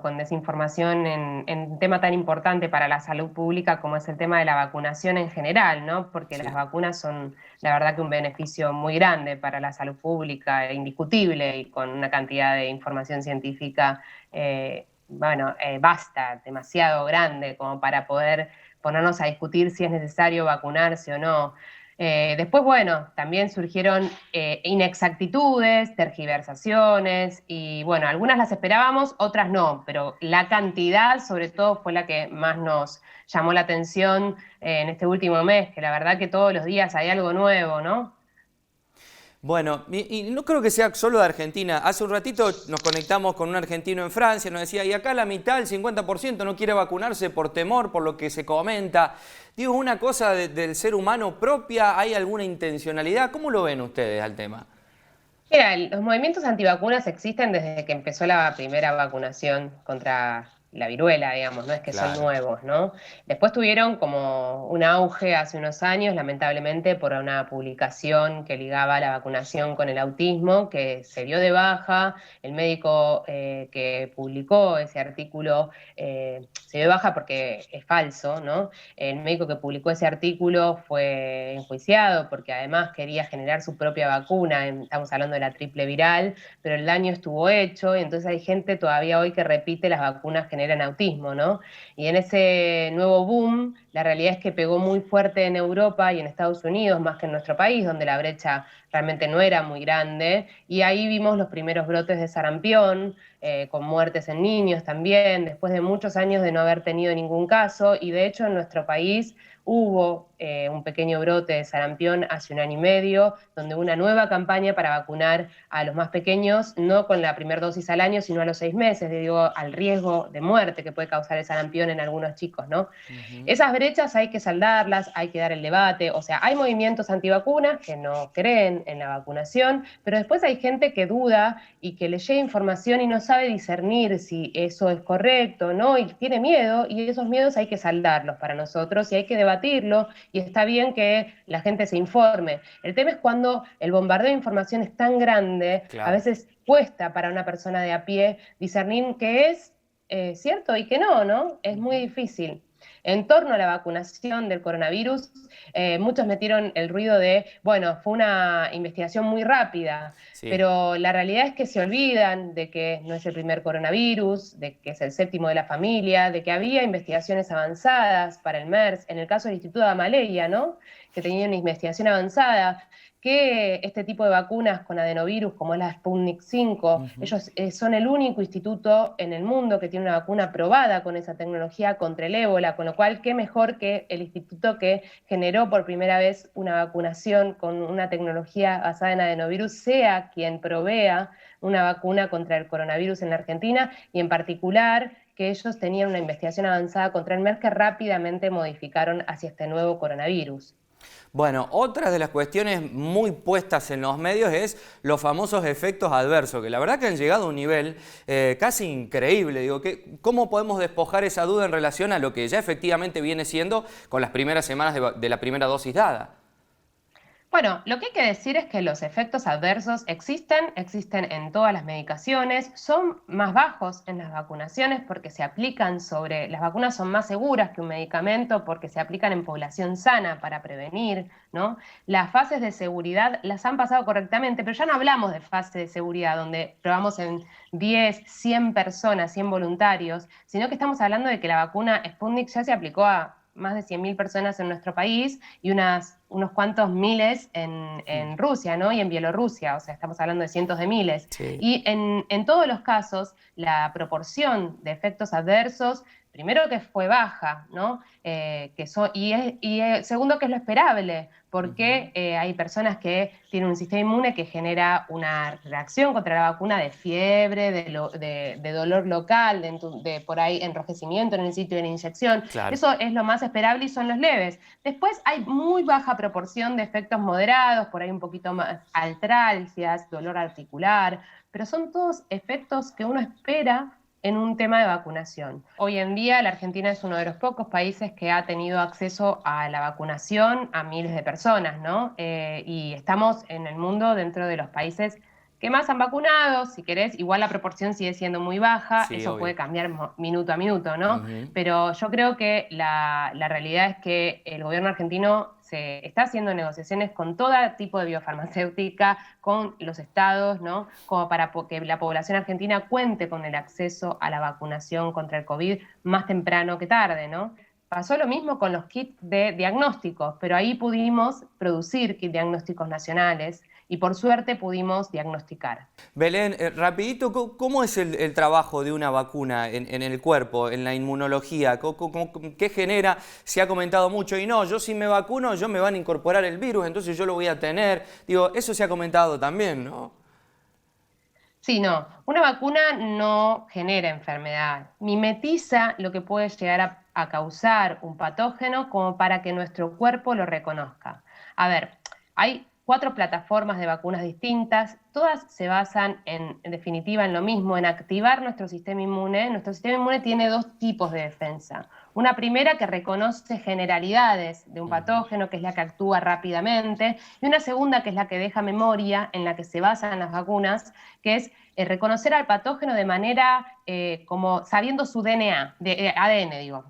con desinformación en un tema tan importante para la salud pública como es el tema de la vacunación en general, ¿no? Porque las Sí. vacunas son, la verdad, que un beneficio muy grande para la salud pública, indiscutible, y con una cantidad de información científica, basta, demasiado grande como para poder ponernos a discutir si es necesario vacunarse o no. Después, bueno, también surgieron inexactitudes, tergiversaciones, y bueno, algunas las esperábamos, otras no, pero la cantidad sobre todo fue la que más nos llamó la atención en este último mes, que la verdad que todos los días hay algo nuevo, ¿no? Bueno, y no creo que sea solo de Argentina. Hace un ratito nos conectamos con un argentino en Francia, nos decía, y acá la mitad, el 50%, no quiere vacunarse por temor, por lo que se comenta. Digo, ¿una cosa del ser humano propia? ¿Hay alguna intencionalidad? ¿Cómo lo ven ustedes al tema? Mira, los movimientos antivacunas existen desde que empezó la primera vacunación contra la viruela, digamos, no es que son Claro. nuevos, ¿no? Después tuvieron como un auge hace unos años, lamentablemente, por una publicación que ligaba la vacunación con el autismo, que se dio de baja. El médico que publicó ese artículo se dio de baja porque es falso, ¿no? El médico que publicó ese artículo fue enjuiciado porque además quería generar su propia vacuna, estamos hablando de la triple viral, pero el daño estuvo hecho y entonces hay gente todavía hoy que repite las vacunas generan autismo, ¿no? Y en ese nuevo boom, la realidad es que pegó muy fuerte en Europa y en Estados Unidos, más que en nuestro país, donde la brecha realmente no era muy grande, y ahí vimos los primeros brotes de sarampión, con muertes en niños también, después de muchos años de no haber tenido ningún caso, y de hecho en nuestro país hubo un pequeño brote de sarampión hace un año y medio, donde hubo una nueva campaña para vacunar a los más pequeños, no con la primera dosis al año, sino a los 6 meses, debido al riesgo de muerte que puede causar el sarampión en algunos chicos, ¿no? Ujú. Esas brechas hay que saldarlas, hay que dar el debate, o sea, hay movimientos antivacunas que no creen en la vacunación, pero después hay gente que duda y que le llega información y no sabe discernir si eso es correcto, ¿no? Y tiene miedo, y esos miedos hay que saldarlos para nosotros y hay que debatirlo, y está bien que la gente se informe. El tema es cuando el bombardeo de información es tan grande, a Claro. veces cuesta para una persona de a pie discernir qué es cierto y qué no, ¿no? Es muy Ujú. difícil. En torno a la vacunación del coronavirus, muchos metieron el ruido de, bueno, fue una investigación muy rápida, Sí. pero la realidad es que se olvidan de que no es el primer coronavirus, de que es el séptimo de la familia, de que había investigaciones avanzadas para el MERS, en el caso del Instituto de Gamaleya, ¿no? Que tenía una investigación avanzada, que este tipo de vacunas con adenovirus, como es la Sputnik 5, Ujú. ellos son el único instituto en el mundo que tiene una vacuna aprobada con esa tecnología contra el ébola, con lo cual, qué mejor que el instituto que generó por primera vez una vacunación con una tecnología basada en adenovirus, sea quien provea una vacuna contra el coronavirus en la Argentina, y en particular que ellos tenían una investigación avanzada contra el MERS que rápidamente modificaron hacia este nuevo coronavirus. Bueno, otra de las cuestiones muy puestas en los medios es los famosos efectos adversos, que la verdad que han llegado a un nivel casi increíble. Digo, ¿cómo podemos despojar esa duda en relación a lo que ya efectivamente viene siendo con las primeras semanas de la primera dosis dada? Bueno, lo que hay que decir es que los efectos adversos existen en todas las medicaciones, son más bajos en las vacunaciones porque se aplican las vacunas son más seguras que un medicamento porque se aplican en población sana para prevenir, ¿no? Las fases de seguridad las han pasado correctamente, pero ya no hablamos de fase de seguridad donde probamos en 10, 100 personas, 100 voluntarios, sino que estamos hablando de que la vacuna Sputnik ya se aplicó a más de 100.000 personas en nuestro país y unos cuantos miles en Rusia, ¿no? Y en Bielorrusia, o sea, estamos hablando de cientos de miles. Sí. Y en todos los casos, la proporción de efectos adversos, primero que fue baja, ¿no? Segundo que es lo esperable, Ujú. porque hay personas que tienen un sistema inmune que genera una reacción contra la vacuna de fiebre, de dolor local, de por ahí enrojecimiento en el sitio de la inyección. Claro. Eso es lo más esperable y son los leves. Después hay muy baja proporción de efectos moderados, por ahí un poquito más artralgias, dolor articular, pero son todos efectos que uno espera en un tema de vacunación. Hoy en día la Argentina es uno de los pocos países que ha tenido acceso a la vacunación a miles de personas, ¿no? Y estamos en el mundo dentro de los países que más han vacunado, si querés, igual la proporción sigue siendo muy baja, Sí, eso obvio. puede cambiar minuto a minuto, ¿no? Ujú. Pero yo creo que la realidad es que el gobierno argentino se está haciendo negociaciones con todo tipo de biofarmacéutica, con los estados, ¿no? Como para que la población argentina cuente con el acceso a la vacunación contra el COVID más temprano que tarde, ¿no? Pasó lo mismo con los kits de diagnósticos, pero ahí pudimos producir kits diagnósticos nacionales y por suerte pudimos diagnosticar. Belén, rapidito, ¿cómo es el trabajo de una vacuna en el cuerpo, en la inmunología? ¿Qué genera? Se ha comentado mucho, y no, yo si me vacuno, yo me van a incorporar el virus, entonces yo lo voy a tener. Digo, eso se ha comentado también, ¿no? Sí, no, una vacuna no genera enfermedad, mimetiza lo que puede llegar a causar un patógeno como para que nuestro cuerpo lo reconozca. A ver, hay 4 plataformas de vacunas distintas, todas se basan en definitiva en lo mismo, en activar nuestro sistema inmune. Nuestro sistema inmune tiene 2 tipos de defensa. Una primera que reconoce generalidades de un patógeno, que es la que actúa rápidamente, y una segunda que es la que deja memoria, en la que se basan las vacunas, que es reconocer al patógeno de manera como sabiendo su DNA, ADN digo,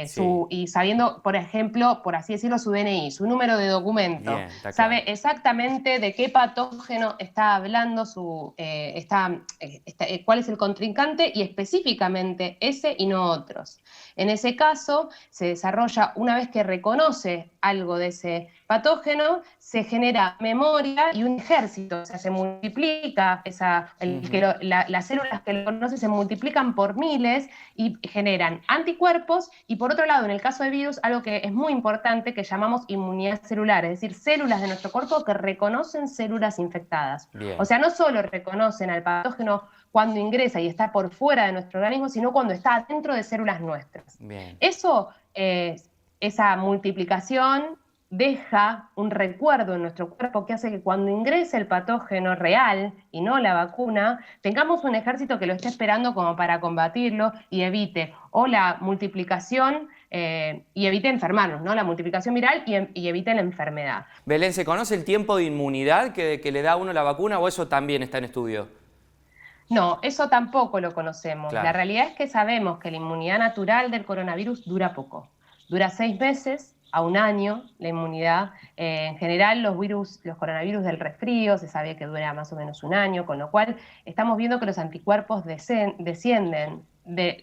Sí, y sabiendo, por ejemplo, por así decirlo, su DNI, su número de documento. bien, está claro. Sabe exactamente de qué patógeno está hablando, cuál es el contrincante y específicamente ese y no otros. En ese caso, se desarrolla, una vez que reconoce algo de ese patógeno, se genera memoria y un ejército, o sea, se multiplica, las células que lo conocen se multiplican por miles y generan anticuerpos, y por otro lado, en el caso de virus, algo que es muy importante que llamamos inmunidad celular, es decir, células de nuestro cuerpo que reconocen células infectadas. O Bien, sea, no solo reconocen al patógeno cuando ingresa y está por fuera de nuestro organismo, sino cuando está dentro de células nuestras. bien. Eso, esa multiplicación deja un recuerdo en nuestro cuerpo que hace que cuando ingrese el patógeno real y no la vacuna, tengamos un ejército que lo esté esperando como para combatirlo y evite o la multiplicación y evite enfermarnos, ¿no? La multiplicación viral y evite la enfermedad. Belén, ¿se conoce el tiempo de inmunidad que le da a uno la vacuna o eso también está en estudio? No, eso tampoco lo conocemos. La Claro. realidad es que sabemos que la inmunidad natural del coronavirus dura poco. Dura 6 meses a un año la inmunidad. En general, los coronavirus del resfrío se sabe que dura más o menos un año, con lo cual estamos viendo que los anticuerpos descienden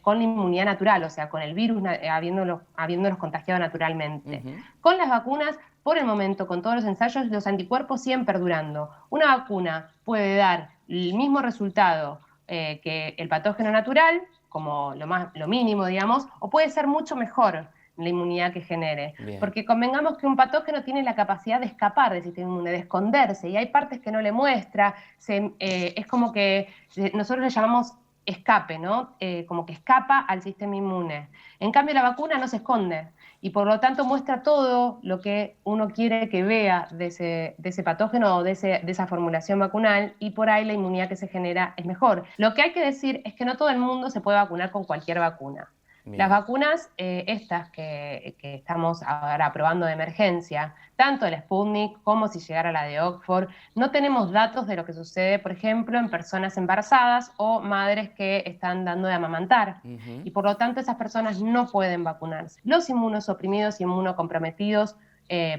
con la inmunidad natural, o sea, con el virus habiéndolos contagiado naturalmente. Ujú. Con las vacunas, por el momento, con todos los ensayos, los anticuerpos siguen perdurando. Una vacuna puede dar el mismo resultado que el patógeno natural, como lo mínimo, digamos, o puede ser mucho mejor la inmunidad que genere. Bien. Porque convengamos que un patógeno tiene la capacidad de escapar del sistema inmune, de esconderse, y hay partes que no le muestra, es como que nosotros le llamamos escape, ¿no? Como que escapa al sistema inmune. En cambio, la vacuna no se esconde y por lo tanto muestra todo lo que uno quiere que vea de ese patógeno o de esa formulación vacunal, y por ahí la inmunidad que se genera es mejor. Lo que hay que decir es que no todo el mundo se puede vacunar con cualquier vacuna. Las Bien. vacunas, estas que estamos ahora probando de emergencia, tanto el Sputnik como si llegara la de Oxford, no tenemos datos de lo que sucede, por ejemplo, en personas embarazadas o madres que están dando de amamantar. Ujú. Y por lo tanto esas personas no pueden vacunarse. Los inmunosuprimidos y inmunocomprometidos,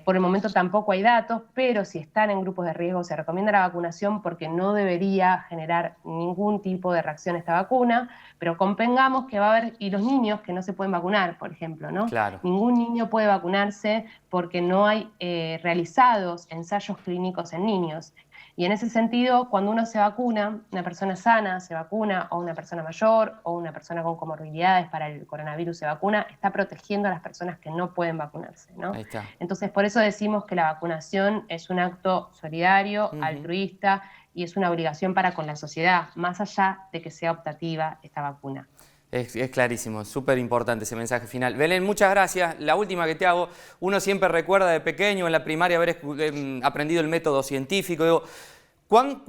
por el momento tampoco hay datos, pero si están en grupos de riesgo se recomienda la vacunación porque no debería generar ningún tipo de reacción esta vacuna, pero convengamos que va a haber, y los niños que no se pueden vacunar, por ejemplo, ¿no? Claro. Ningún niño puede vacunarse porque no hay realizados ensayos clínicos en niños. Y en ese sentido, cuando uno se vacuna, una persona sana se vacuna, o una persona mayor, o una persona con comorbilidades para el coronavirus se vacuna, está protegiendo a las personas que no pueden vacunarse, ¿no? Ahí está. Entonces, por eso decimos que la vacunación es un acto solidario, Ujú. altruista, y es una obligación para con la sociedad, más allá de que sea optativa esta vacuna. Es clarísimo, súper importante ese mensaje final. Belén, muchas gracias. La última que te hago, uno siempre recuerda de pequeño en la primaria haber aprendido el método científico. Digo, ¿cuán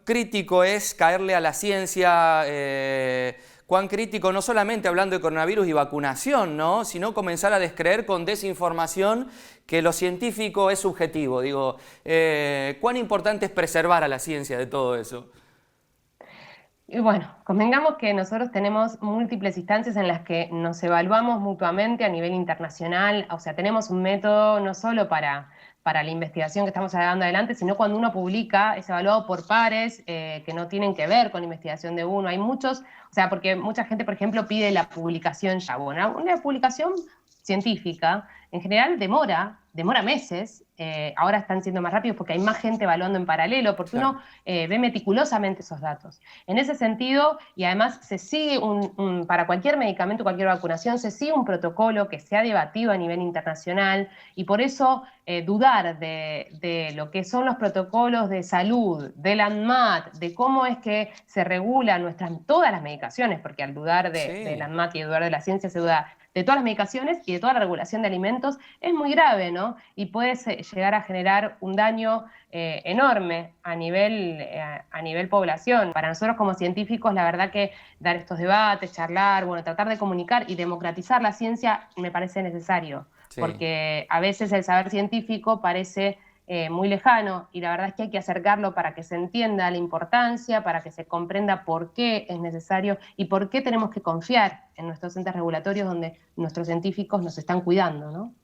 crítico es caerle a la ciencia cuán crítico, no solamente hablando de coronavirus y vacunación, ¿no? Sino comenzar a descreer con desinformación que lo científico es subjetivo. Digo, ¿cuán importante es preservar a la ciencia de todo eso? Y bueno, convengamos que nosotros tenemos múltiples instancias en las que nos evaluamos mutuamente a nivel internacional, o sea, tenemos un método no solo para la investigación que estamos llevando adelante, sino cuando uno publica, es evaluado por pares que no tienen que ver con la investigación de uno. Hay muchos, o sea, porque mucha gente, por ejemplo, pide la publicación ya. Bueno, una publicación científica, en general demora meses, ahora están siendo más rápidos porque hay más gente evaluando en paralelo, porque Claro. uno ve meticulosamente esos datos. En ese sentido, y además se sigue para cualquier medicamento, cualquier vacunación, se sigue un protocolo que se ha debatido a nivel internacional, y por eso dudar de lo que son los protocolos de salud, del ANMAT, de cómo es que se regulan todas las medicaciones, porque al dudar del Sí. ANMAT y dudar de la ciencia se duda de todas las medicaciones y de toda la regulación de alimentos, es muy grave, ¿no? Y puede llegar a generar un daño enorme a nivel población. Para nosotros como científicos, la verdad que dar estos debates, charlar, bueno, tratar de comunicar y democratizar la ciencia me parece necesario, Sí. porque a veces el saber científico parece muy lejano, y la verdad es que hay que acercarlo para que se entienda la importancia, para que se comprenda por qué es necesario y por qué tenemos que confiar en nuestros entes regulatorios donde nuestros científicos nos están cuidando, ¿no?